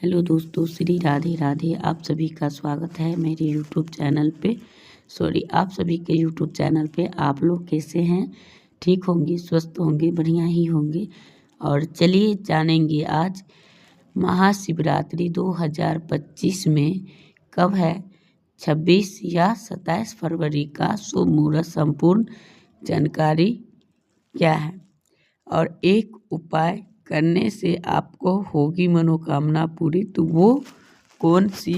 Hello दोस्तों, श्री राधे राधे। आप सभी का स्वागत है मेरे यूट्यूब चैनल पे। आप सभी के यूट्यूब चैनल पे। आप लोग कैसे हैं? ठीक होंगे, स्वस्थ होंगे, बढ़िया ही होंगे। और चलिए जानेंगे आज महाशिवरात्रि 2025 में कब है। 26 या 27 फरवरी का शुभ मुहूर्त। संपूर्ण जानकारी क्या है और एक उपाय करने से आपको होगी मनोकामना पूरी, तो वो कौन सी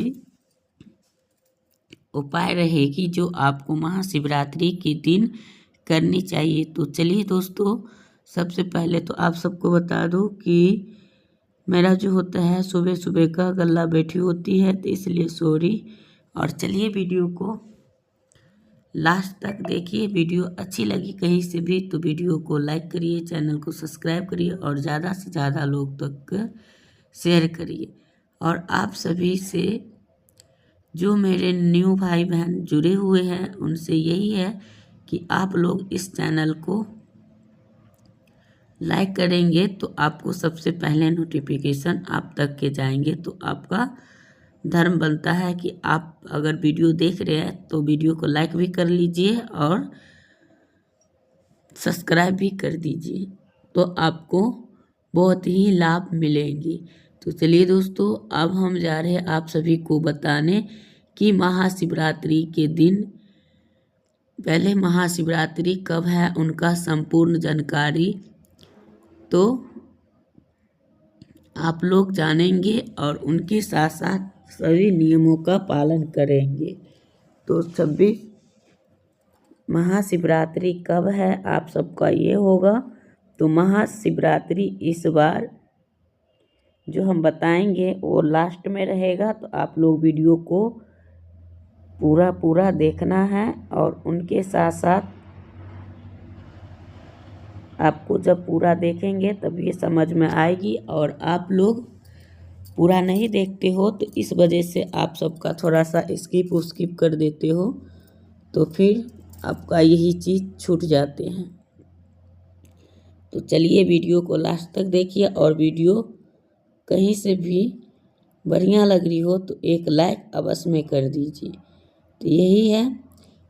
उपाय रहेगी जो आपको महाशिवरात्रि के दिन करनी चाहिए। तो चलिए दोस्तों, सबसे पहले तो आप सबको बता दूं कि मेरा जो होता है सुबह सुबह का गला बैठी होती है, तो इसलिए सॉरी। और चलिए वीडियो को लास्ट तक देखिए। वीडियो अच्छी लगी कहीं से भी तो वीडियो को लाइक करिए, चैनल को सब्सक्राइब करिए और ज़्यादा से ज़्यादा लोग तक शेयर करिए। और आप सभी से जो मेरे न्यू भाई बहन जुड़े हुए हैं उनसे यही है कि आप लोग इस चैनल को लाइक करेंगे तो आपको सबसे पहले नोटिफिकेशन आप तक के जाएंगे। तो आपका धर्म बनता है कि आप अगर वीडियो देख रहे हैं तो वीडियो को लाइक भी कर लीजिए और सब्सक्राइब भी कर दीजिए, तो आपको बहुत ही लाभ मिलेंगे। तो चलिए दोस्तों, अब हम जा रहे हैं आप सभी को बताने कि महाशिवरात्रि के दिन, पहले महाशिवरात्रि कब है उनका संपूर्ण जानकारी तो आप लोग जानेंगे और उनके साथ साथ सभी नियमों का पालन करेंगे। तो 26 महाशिवरात्रि कब है आप सबका ये होगा। तो महाशिवरात्रि इस बार जो हम बताएंगे वो लास्ट में रहेगा, तो आप लोग वीडियो को पूरा देखना है। और उनके साथ साथ आपको जब पूरा देखेंगे तब ये समझ में आएगी। और आप लोग पूरा नहीं देखते हो तो इस वजह से आप सबका थोड़ा सा स्किप कर देते हो, तो फिर आपका यही चीज़ छूट जाते हैं। तो चलिए वीडियो को लास्ट तक देखिए। और वीडियो कहीं से भी बढ़िया लग रही हो तो एक लाइक अवश्य में कर दीजिए। तो यही है।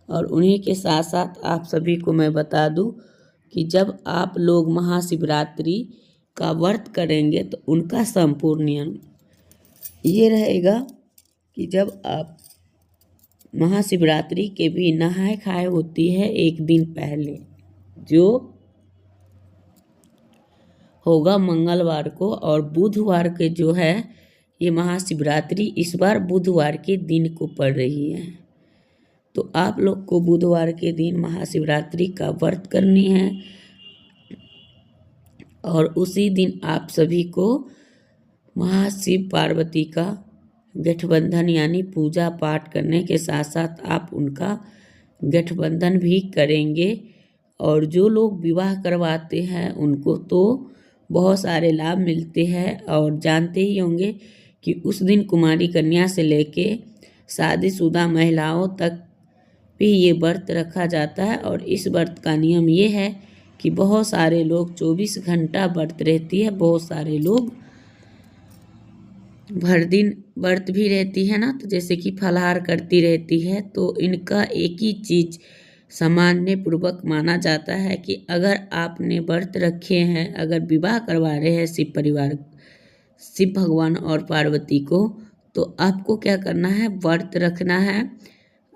और उन्हीं के साथ साथ आप सभी को मैं बता दूं कि जब आप लोग महाशिवरात्रि का व्रत करेंगे तो उनका संपूर्ण नियम ये रहेगा कि जब आप महाशिवरात्रि के भी नहाए खाए होती है एक दिन पहले, जो होगा मंगलवार को। और बुधवार के जो है ये महाशिवरात्रि इस बार बुधवार के दिन को पड़ रही है, तो आप लोग को बुधवार के दिन महाशिवरात्रि का व्रत करनी है। और उसी दिन आप सभी को महाशिव पार्वती का गठबंधन यानी पूजा पाठ करने के साथ साथ आप उनका गठबंधन भी करेंगे। और जो लोग विवाह करवाते हैं उनको तो बहुत सारे लाभ मिलते हैं। और जानते ही होंगे कि उस दिन कुमारी कन्या से लेके शादीशुदा महिलाओं तक भी ये व्रत रखा जाता है। और इस व्रत का नियम ये है कि बहुत सारे लोग 24 घंटा व्रत रहती है, बहुत सारे लोग भर दिन व्रत भी रहती है ना, तो जैसे कि फलाहार करती रहती है। तो इनका एक ही चीज़ सामान्य पूर्वक माना जाता है कि अगर आपने व्रत रखे हैं, अगर विवाह करवा रहे हैं शिव भगवान और पार्वती को, तो आपको क्या करना है, व्रत रखना है।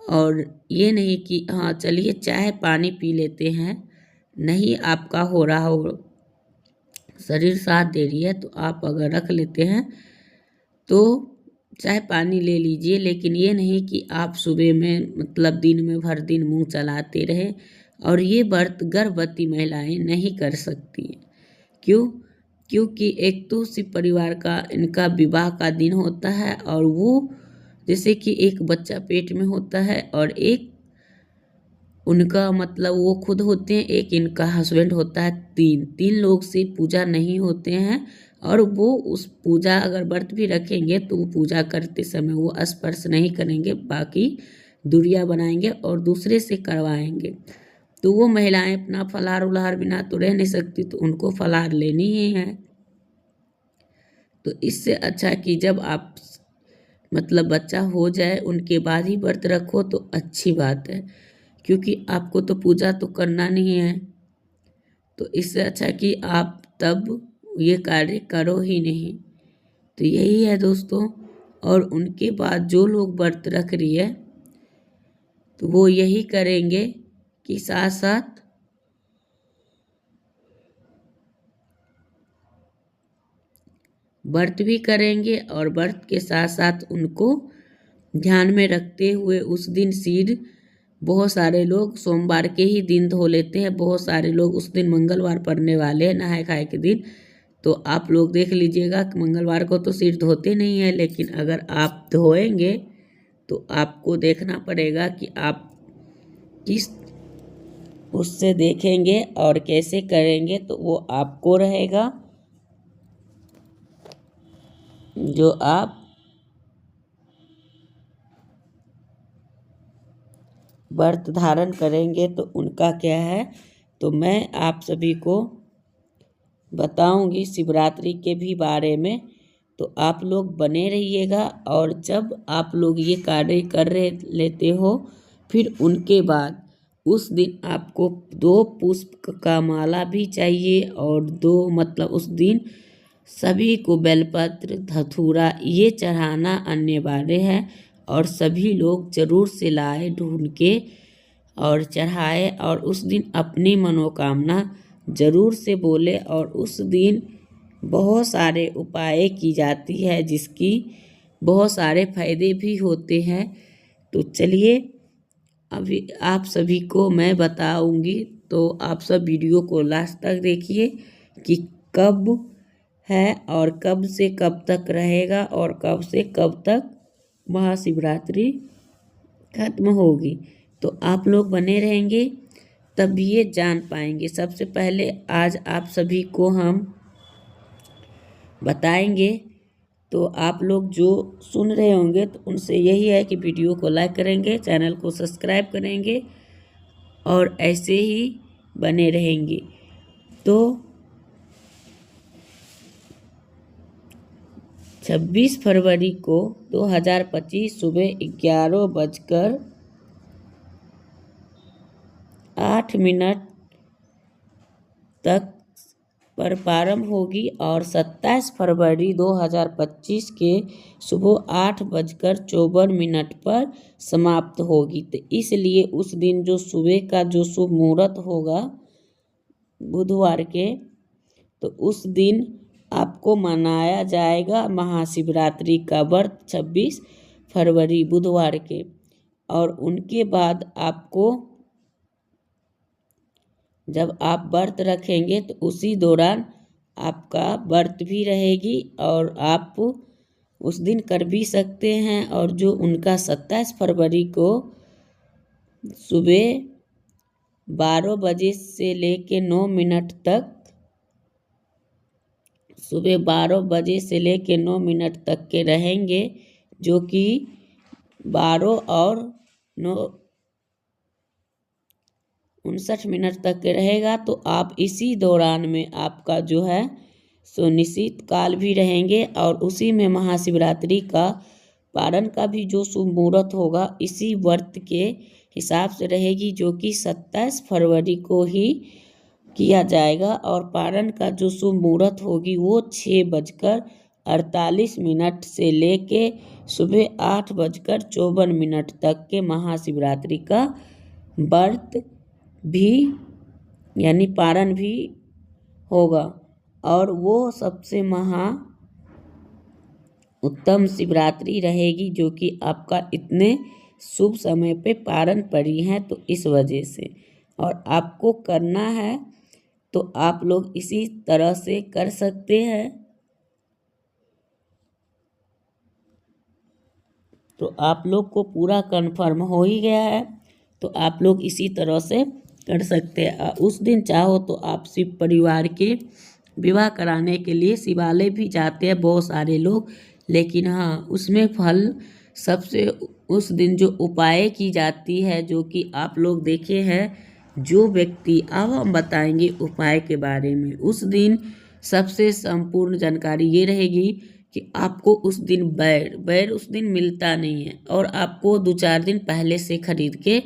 और ये नहीं कि हाँ चलिए चाय पानी पी लेते हैं, नहीं, आपका हो रहा हो, शरीर साथ दे रही है तो आप अगर रख लेते हैं तो चाहे पानी ले लीजिए। लेकिन ये नहीं कि आप सुबह में मतलब दिन में भर दिन मुंह चलाते रहे। और ये व्रत गर्भवती महिलाएं नहीं कर सकती हैं। क्यों? क्योंकि एक तो शिव परिवार का इनका विवाह का दिन होता है, और वो जैसे कि एक बच्चा पेट में होता है और एक उनका मतलब वो खुद होते हैं, एक इनका हस्बैंड होता है, तीन लोग से पूजा नहीं होते हैं। और वो उस पूजा अगर व्रत भी रखेंगे तो वो पूजा करते समय वो स्पर्श नहीं करेंगे, बाकी दूरियां बनाएंगे और दूसरे से करवाएंगे। तो वो महिलाएं अपना फलाहार उलाहार बिना तो रह नहीं सकती, तो उनको फलाहार लेनी ही है। तो इससे अच्छा कि जब आप मतलब बच्चा हो जाए उनके बाद ही व्रत रखो तो अच्छी बात है, क्योंकि आपको तो पूजा तो करना नहीं है। तो इससे अच्छा कि आप तब ये कार्य करो ही नहीं। तो यही है दोस्तों। और उनके बाद जो लोग व्रत रख रही है तो वो यही करेंगे कि साथ साथ व्रत भी करेंगे और व्रत के साथ साथ उनको ध्यान में रखते हुए उस दिन सिर, बहुत सारे लोग सोमवार के ही दिन धो लेते हैं, बहुत सारे लोग उस दिन मंगलवार पड़ने वाले हैं नहाय खाए के दिन, तो आप लोग देख लीजिएगा कि मंगलवार को तो सिर धोते नहीं है, लेकिन अगर आप धोएंगे तो आपको देखना पड़ेगा कि आप किस उससे देखेंगे और कैसे करेंगे, तो वो आपको रहेगा जो आप व्रत धारण करेंगे तो उनका क्या है। तो मैं आप सभी को बताऊंगी शिवरात्रि के भी बारे में, तो आप लोग बने रहिएगा। और जब आप लोग ये कार्य कर लेते हो, फिर उनके बाद उस दिन आपको 2 पुष्प का माला भी चाहिए और 2 मतलब उस दिन सभी को बेलपत्र धतूरा ये चढ़ाना अनिवार्य है। और सभी लोग जरूर से लाए ढूंढ के और चढ़ाए, और उस दिन अपनी मनोकामना जरूर से बोले। और उस दिन बहुत सारे उपाय की जाती है जिसकी बहुत सारे फायदे भी होते हैं। तो चलिए अभी आप सभी को मैं बताऊंगी, तो आप सब वीडियो को लास्ट तक देखिए कि कब है और कब से कब तक रहेगा और कब से कब तक महाशिवरात्रि खत्म होगी। तो आप लोग बने रहेंगे तब ये जान पाएंगे। सबसे पहले आज आप सभी को हम बताएंगे, तो आप लोग जो सुन रहे होंगे तो उनसे यही है कि वीडियो को लाइक करेंगे, चैनल को सब्सक्राइब करेंगे और ऐसे ही बने रहेंगे। तो 26 फरवरी को 2025 सुबह 11:08 तक पर प्रारंभ होगी और 27 फरवरी 2025 के सुबह 8:54 पर समाप्त होगी। तो इसलिए उस दिन जो सुबह का जो शुभ मुहूर्त होगा बुधवार के, तो उस दिन आपको मनाया जाएगा महाशिवरात्रि का व्रत 26 फरवरी बुधवार के। और उनके बाद आपको जब आप व्रत रखेंगे तो उसी दौरान आपका व्रत भी रहेगी और आप उस दिन कर भी सकते हैं। और जो उनका 27 फरवरी को सुबह 12 बजे से लेके 9 मिनट तक, सुबह 12 बजे से लेके 9 मिनट तक के रहेंगे, जो कि 12 और 59 मिनट तक के रहेगा। तो आप इसी दौरान में आपका जो है सो निश्चित काल भी रहेंगे और उसी में महाशिवरात्रि का पारण का भी जो शुभ मुहूर्त होगा इसी व्रत के हिसाब से रहेगी, जो कि 27 फरवरी को ही किया जाएगा। और पारण का जो शुभ मुहूर्त होगी वो 6:48 से लेके सुबह 8:54 तक के महाशिवरात्रि का व्रत भी यानी पारण भी होगा। और वो सबसे उत्तम शिवरात्रि रहेगी, जो कि आपका इतने शुभ समय पे पारण पड़ी है, तो इस वजह से। और आपको करना है तो आप लोग इसी तरह से कर सकते हैं। तो आप लोग को पूरा कंफर्म हो ही गया है, तो आप लोग इसी तरह से कर सकते हैं। उस दिन चाहो तो आप शिव परिवार के विवाह कराने के लिए शिवालय भी जाते हैं बहुत सारे लोग, लेकिन हाँ उसमें फल सबसे उस दिन जो उपाय की जाती है, जो कि आप लोग देखे हैं, जो व्यक्ति अब हम बताएंगे उपाय के बारे में। उस दिन सबसे संपूर्ण जानकारी ये रहेगी कि आपको उस दिन बैर उस दिन मिलता नहीं है और आपको 2-4 दिन पहले से खरीद के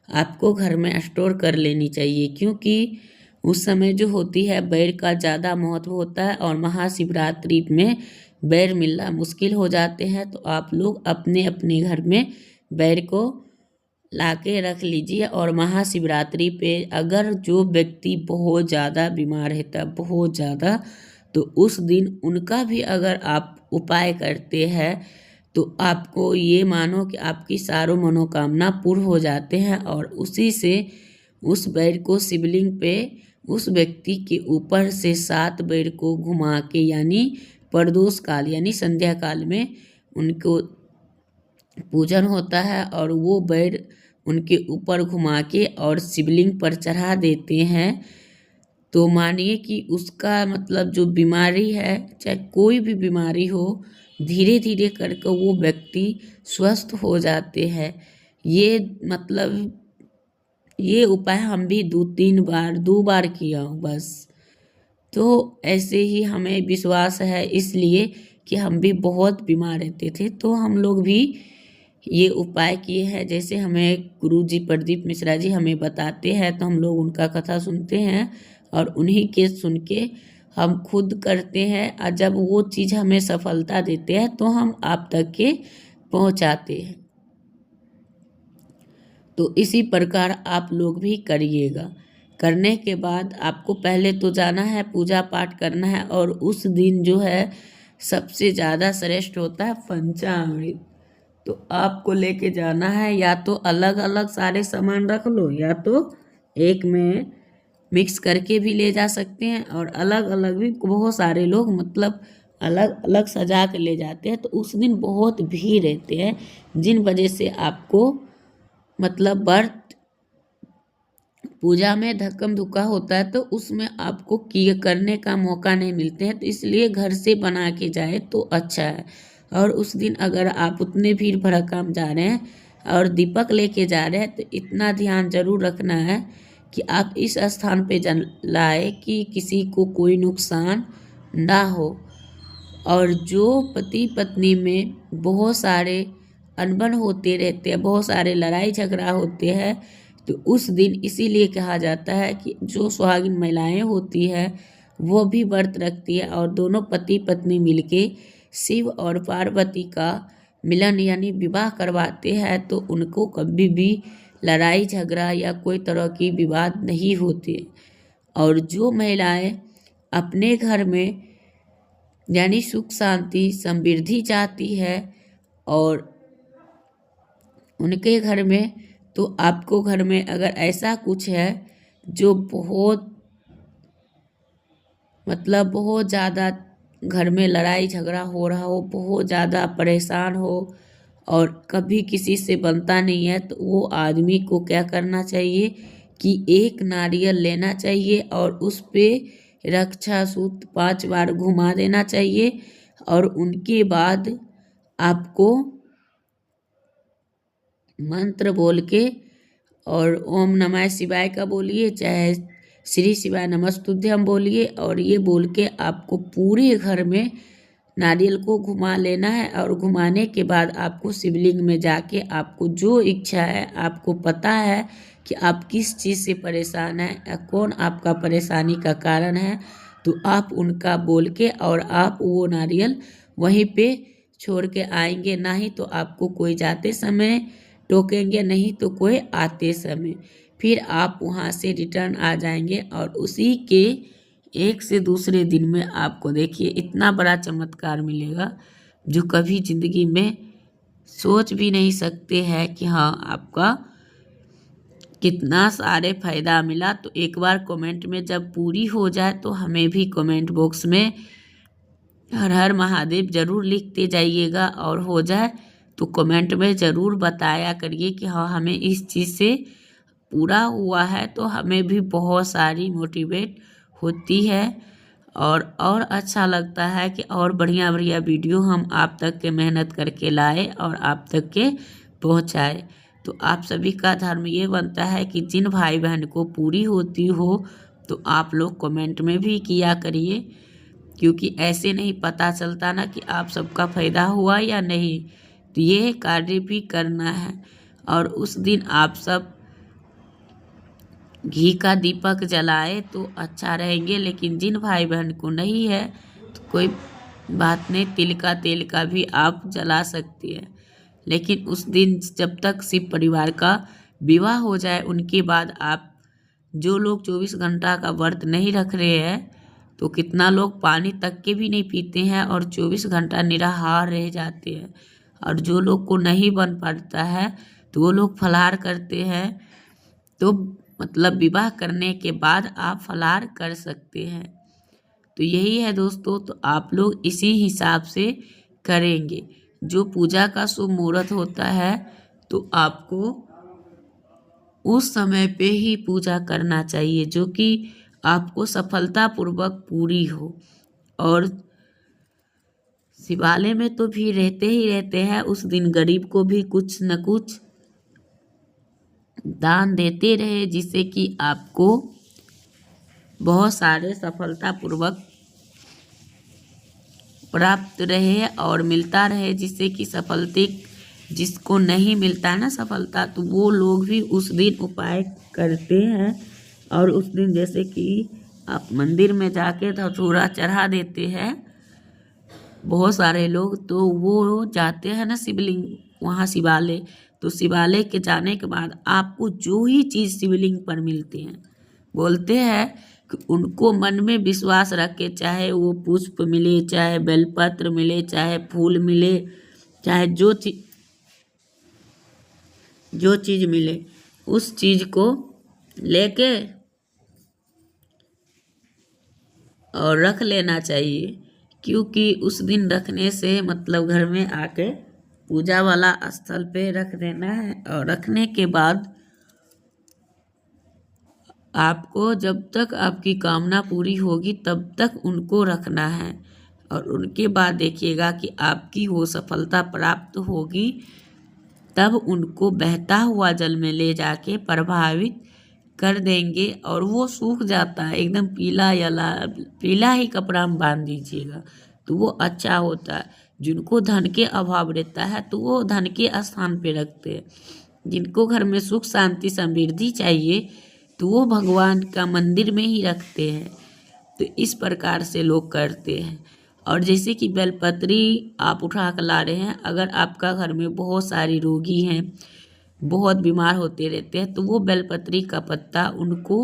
आपको घर में स्टोर कर लेनी चाहिए, क्योंकि उस समय जो होती है बैर का ज़्यादा महत्व होता है और महाशिवरात्रि में बैर मिलना मुश्किल हो जाते हैं। तो आप लोग अपने अपने घर में बैर को ला के रख लीजिए। और महाशिवरात्रि पे अगर जो व्यक्ति बहुत ज़्यादा बीमार रहता है, बहुत ज़्यादा, तो उस दिन उनका भी अगर आप उपाय करते हैं तो आपको ये मानो कि आपकी सारों मनोकामना पूर्ण हो जाते हैं। और उसी से उस बैर को शिवलिंग पे उस व्यक्ति के ऊपर से 7 बैर को घुमा के, यानी प्रदोष काल यानी संध्या काल में उनको पूजन होता है और वो बैर उनके ऊपर घुमा के और शिवलिंग पर चढ़ा देते हैं। तो मानिए कि उसका मतलब जो बीमारी है, चाहे कोई भी बीमारी हो, धीरे धीरे करके वो व्यक्ति स्वस्थ हो जाते हैं। ये मतलब ये उपाय हम भी 2 बार किया हूँ बस। तो ऐसे ही हमें विश्वास है, इसलिए कि हम भी बहुत बीमार रहते थे तो हम लोग भी ये उपाय किए हैं। जैसे हमें गुरु जी प्रदीप मिश्रा जी हमें बताते हैं तो हम लोग उनका कथा सुनते हैं और उन्हीं के सुन के हम खुद करते हैं। और जब वो चीज़ हमें सफलता देते हैं तो हम आप तक के पहुंचाते हैं। तो इसी प्रकार आप लोग भी करिएगा। करने के बाद आपको पहले तो जाना है, पूजा पाठ करना है। और उस दिन जो है सबसे ज़्यादा श्रेष्ठ होता है पंचामृत। तो आपको लेके जाना है, या तो अलग अलग सारे सामान रख लो, या तो एक में मिक्स करके भी ले जा सकते हैं। और अलग अलग भी बहुत सारे लोग मतलब अलग अलग सजा के ले जाते हैं। तो उस दिन बहुत भीड़ रहते हैं, जिन वजह से आपको मतलब व्रत पूजा में धक्कम धुक्का होता है तो उसमें आपको किए करने का मौका नहीं मिलते हैं। तो इसलिए घर से बना के जाए तो अच्छा है। और उस दिन अगर आप उतने भीड़ भड़क्का जा रहे हैं और दीपक लेके जा रहे हैं तो इतना ध्यान जरूर रखना है कि आप इस स्थान पे लाए कि किसी को कोई नुकसान ना हो। और जो पति पत्नी में बहुत सारे अनबन होते रहते हैं, बहुत सारे लड़ाई झगड़ा होते हैं, तो उस दिन इसीलिए कहा जाता है कि जो सुहागिन महिलाएं होती है वो भी व्रत रखती है और दोनों पति पत्नी मिलके शिव और पार्वती का मिलन यानी विवाह करवाते हैं। तो उनको कभी भी लड़ाई झगड़ा या कोई तरह की विवाद नहीं होते। और जो महिलाएं अपने घर में यानी सुख शांति समृद्धि चाहती है और उनके घर में, तो आपको घर में अगर ऐसा कुछ है जो बहुत मतलब बहुत ज़्यादा घर में लड़ाई झगड़ा हो रहा हो, बहुत ज़्यादा परेशान हो और कभी किसी से बनता नहीं है, तो वो आदमी को क्या करना चाहिए कि एक नारियल लेना चाहिए और उस पे रक्षा सूत्र 5 बार घुमा देना चाहिए। और उनके बाद आपको मंत्र बोल के और ओम नमः शिवाय का बोलिए, चाहे श्री शिवाय नमस्तुभ्यम बोलिए, और ये बोल के आपको पूरे घर में नारियल को घुमा लेना है। और घुमाने के बाद आपको शिवलिंग में जाके आपको जो इच्छा है, आपको पता है कि आप किस चीज़ से परेशान हैं या कौन आपका परेशानी का कारण है, तो आप उनका बोल के और आप वो नारियल वहीं पे छोड़ के आएंगे। ना ही तो आपको कोई जाते समय टोकेंगे, नहीं तो कोई आते समय। फिर आप वहाँ से रिटर्न आ जाएंगे और उसी के एक से दूसरे दिन में आपको देखिए इतना बड़ा चमत्कार मिलेगा जो कभी ज़िंदगी में सोच भी नहीं सकते हैं कि हाँ आपका कितना सारे फ़ायदा मिला। तो एक बार कमेंट में जब पूरी हो जाए तो हमें भी कमेंट बॉक्स में हर हर महादेव ज़रूर लिखते जाइएगा, और हो जाए तो कमेंट में ज़रूर बताया करिए कि हाँ हमें इस चीज़ से पूरा हुआ है। तो हमें भी बहुत सारी मोटिवेट होती है और अच्छा लगता है कि और बढ़िया बढ़िया वीडियो हम आप तक के मेहनत करके लाए और आप तक के पहुँचाए। तो आप सभी का धर्म ये बनता है कि जिन भाई बहन को पूरी होती हो तो आप लोग कमेंट में भी किया करिए। क्योंकि ऐसे नहीं पता चलता ना कि आप सबका फायदा हुआ या नहीं। तो ये कार्य भी करना है। और उस दिन आप सब घी का दीपक जलाए तो अच्छा रहेंगे, लेकिन जिन भाई बहन को नहीं है तो कोई बात नहीं, तिल का तेल का भी आप जला सकती है। लेकिन उस दिन जब तक शिव परिवार का विवाह हो जाए उनके बाद आप, जो लोग 24 घंटा का व्रत नहीं रख रहे हैं तो कितना लोग पानी तक के भी नहीं पीते हैं और 24 घंटा निराहार रह जाते हैं। और जो लोग को नहीं बन पाता है तो वो लोग फलाहार करते हैं। तो मतलब विवाह करने के बाद आप फलाहार कर सकते हैं। तो यही है दोस्तों, तो आप लोग इसी हिसाब से करेंगे। जो पूजा का शुभ मुहूर्त होता है तो आपको उस समय पे ही पूजा करना चाहिए, जो कि आपको सफलतापूर्वक पूरी हो। और शिवालय में तो भी रहते ही रहते हैं, उस दिन गरीब को भी कुछ न कुछ दान देते रहे, जिससे कि आपको बहुत सारे सफलतापूर्वक प्राप्त रहे और मिलता रहे। जिससे कि सफलता जिसको नहीं मिलता है ना सफलता, तो वो लोग भी उस दिन उपाय करते हैं। और उस दिन जैसे कि आप मंदिर में जाके धतूरा चढ़ा देते हैं बहुत सारे लोग, तो वो जाते हैं ना शिवलिंग वहाँ शिवालय, तो शिवालय के जाने के बाद आपको जो ही चीज़ शिवलिंग पर मिलते हैं, बोलते हैं कि उनको मन में विश्वास रख के, चाहे वो पुष्प मिले, चाहे बेलपत्र मिले, चाहे फूल मिले, चाहे जो चीज़ मिले उस चीज़ को लेके और रख लेना चाहिए। क्योंकि उस दिन रखने से मतलब घर में आके पूजा वाला स्थल पे रख देना है। और रखने के बाद आपको जब तक आपकी कामना पूरी होगी तब तक उनको रखना है। और उनके बाद देखिएगा कि आपकी वो सफलता प्राप्त होगी, तब उनको बहता हुआ जल में ले जाके प्रभावित कर देंगे और वो सूख जाता है एकदम पीला, या पीला ही कपड़ा में बांध दीजिएगा तो वो अच्छा होता है। जिनको धन के अभाव रहता है तो वो धन के स्थान पे रखते हैं। जिनको घर में सुख शांति समृद्धि चाहिए तो वो भगवान का मंदिर में ही रखते हैं। तो इस प्रकार से लोग करते हैं। और जैसे कि बेलपत्री आप उठा कर ला रहे हैं, अगर आपका घर में बहुत सारे रोगी हैं, बहुत बीमार होते रहते हैं, तो वो बेलपत्री का पत्ता उनको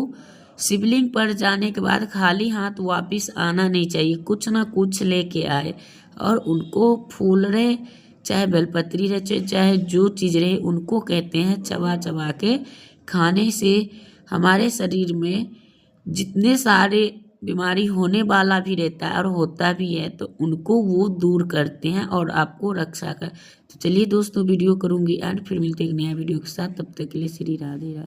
शिवलिंग पर जाने के बाद खाली हाथ वापस आना नहीं चाहिए, कुछ ना कुछ लेके आए। और उनको फूल रहे, चाहे बेलपत्री रहे, चाहे जो चीज़ रहे, उनको कहते हैं चबा चबा के खाने से हमारे शरीर में जितने सारे बीमारी होने वाला भी रहता है और होता भी है तो उनको वो दूर करते हैं और आपको रक्षा कर। तो चलिए दोस्तों, वीडियो करूँगी एंड फिर मिलते हैं एक नया वीडियो के साथ। तब तक के लिए श्री राधे राधे।